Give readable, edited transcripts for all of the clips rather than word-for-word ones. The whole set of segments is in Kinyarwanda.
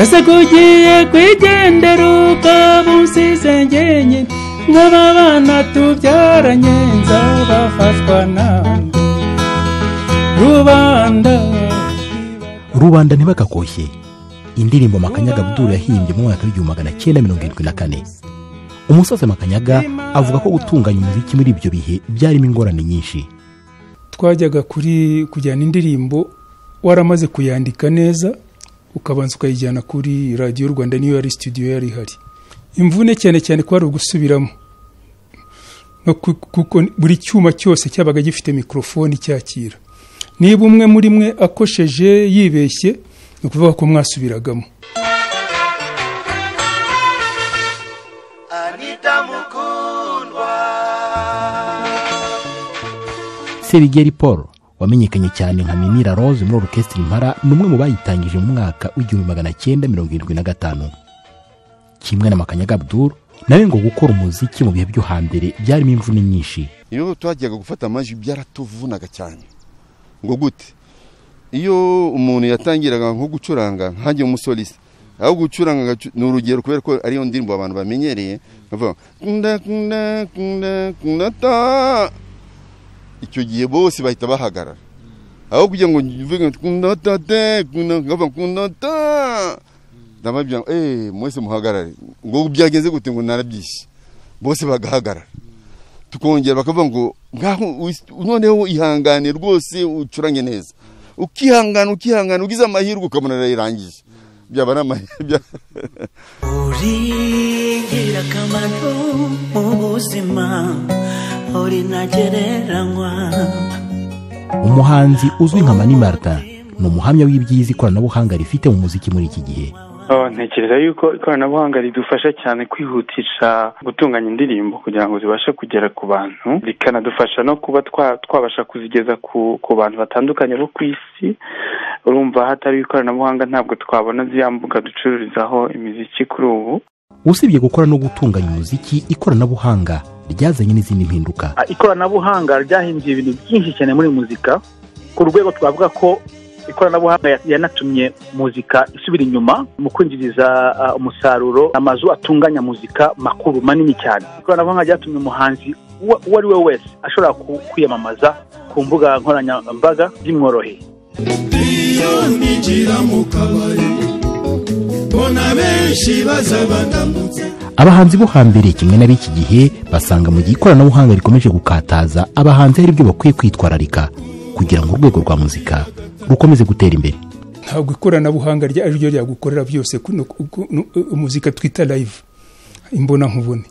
ese kugiye kwigendera ukabusize njyenyine nk'aba bana tubyaranye nzabafashwa nande rubanda ntibagakoshye indirimbo Makanyaga Abdul yahimbye mu mwaka w'1974. Umusaza Makanyaga avuga ko gutunganya umuziki muri ibyo bihe byarimo ingorane nyinshi. Twajyaga kujyana indirimbo waramaze kuyandika neza ukabanza ukayijyana kuri Radio Rwanda, niyo yari studio yari hari. Imvune cyane cyane ko ari ugusubiramo, kuko buri cyuma cyose cyabaga gifite mikrofoni cyakira. Niba umwe muri mwe akosheje yibeshye ukuvuga ko mwasubiragamo. Anita Mukundwa. Serigeri Paul wamenyekanye cyane nka Minira Rose muri orchestre Impara numwe mu bayitangije mu mwaka w'1975. Kimwe na Makanyaga Abdul nawe ngo gukora umuziki mu bihe byo hambere byarimo imvune nyinshi. Iyo twajyaga gufata amajwi byaratuvunaga cyane. Ngo gute iyo umuntu yatangiraga nko gucuranga nkaje umusoliste aho gucuranga n'urugero kubera ko ari yo ndirimbo abantu bamenyereye bavuga kunda ta icyo gihe bose bahita bahagarara aho kugira ngo mvuge kunda ta kunda ta ndababya mwese muhagarare ngo byageze gute ngo narabyishe bose bagahagarara tukongera bakavuga ngo ngaho noneho ihangane rwose ucurange neza ukihangana ugize amahirwe ukamuna rayirangije byaba namahirwe urigira kamaro mu buzima uri nagereranywa. Umuhanzi uzwi nka Mani Martin ni umuhamya w'ibyiza ikoranabuhanga rifite mu muziki muri iki gihe. Ntekereza yuko ikoranabuhanga ridufasha cyane kwihutisha gutunganya indirimbo kugira ngo zibashe kugera ku bantu, rikanadufasha no kuba twabasha kuzigeza ku bantu batandukanye bo ku isi. Urumva hatari ikoranabuhanga ntabwo twabona ziyambuka ducururizaho imiziki kuri ubu. Usibye gukora no gutunganya umuziki, ikoranabuhanga ryazanye n'izindi mpinduka. Ikoranabuhanga ryahinduye ibintu byinshi cyane muri muzika ku rwego twavuga ko ikoranabuhanga yanatumye muzika isubira inyuma mu kwinjiriza umusaruro amazu atunganya muzika makuru manini cyane. Ikoranabuhanga ryatumye umuhanzi uwo ari we wese ashobora kwiyamamaza ku mbuga nkoranyambaga byimworoheye. Iyo nigira mu kabari bona benshi bazabandamutse. Abahanzi bo hambere kimwe n'ab'iki gihe basanga mu gihe ikoranabuhanga rikomeje gukataza abahanzi hari ibyo bakwiye kwitwararika kugira ngo urwego rwa muzika rukomeze gutera imbere. Ntabwo ikoranabuhanga ari ryo ryagukorera byose. Umuzika twita live imbona nkubone,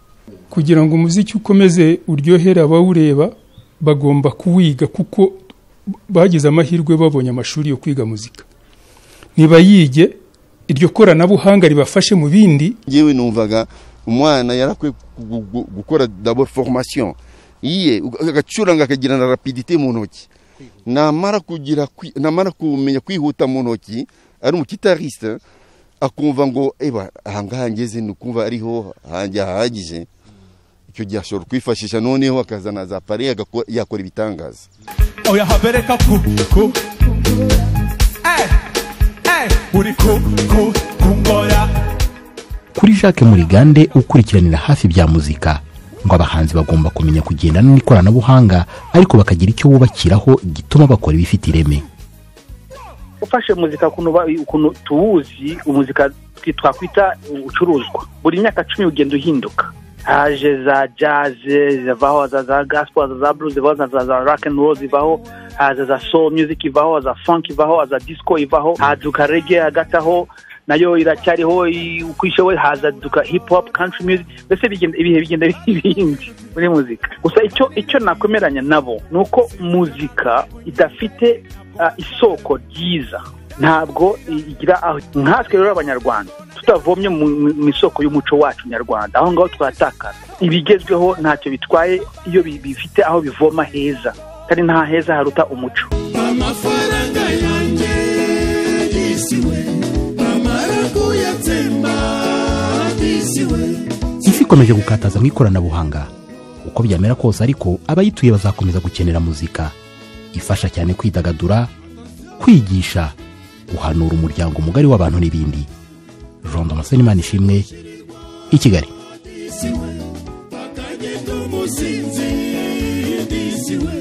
kugira ngo umuziki ukomeze uryohera abawureba bagomba kuwiga, kuko bagize amahirwe babonye amashuri yo kwiga muzika. Niba yige iryo koranabuhanga ribafashe mu bindi. Yewe numvaga umwana yarakwe gukora d'abord formation iye agacuranga akagira na rapidité mu ntoki, namara kumenya kwihuta mu ntoki ari mu guitariste akumva ngo ahangaha ngeze nukumva ariho hanjye hahagije. Icyo gihe ashobora kwifashisha noneho akazana za pare yakora ibitangaza. Oya habereka ku uri kungora. Kuri Jacques Murigande ukurikiranira hafi bya muzika ngo abahanzi bagomba kumenya kugendana n'ikoranabuhanga ariko bakagira icyo bubakiraho gituma bakora ibifite ireme. Ufashe muzika ukuntu tuwuzi, umuzika twakwita ucuruzwa buri myaka 10 ugenda uhinduka. Haje za jazz, zivaho za gospel, za blues, zivaho za rock and roll, zivaho haza za soul music, ivaho za funk, ivaho za disco, ivaho haduka reggae, agataho nayo iracyariho ukwishowe haza duka hip hop, country music. Bese ibihe bigenda ibindi muri muzika. Gusa icyo nakomeranya nabo nuko muzika idafite isoko ryiza, ntabwo igira aho. Nkatwe rero abanyarwanda tutavomye mu isoko y'umuco wacu nyarwanda, aho ngaho twatakara. Ibigezweho ntacyo bitwaye iyo bifite aho bivoma heza, kandi nta heza haruta umuco. Amafaranga yanjye yisiwe amara kuyatsemba yisiwe. Isi ikomeje gukataza mu ikoranabuhanga. Uko byamera kose ariko abayituye bazakomeza gukenera muzika ifasha cyane kwidagadura, kwigisha, guhanura umuryango mugari w'abantu n'ibindi. Jean Damascene Imanishimwe i Kigali. disiwe bakagenda umusinzi disiwe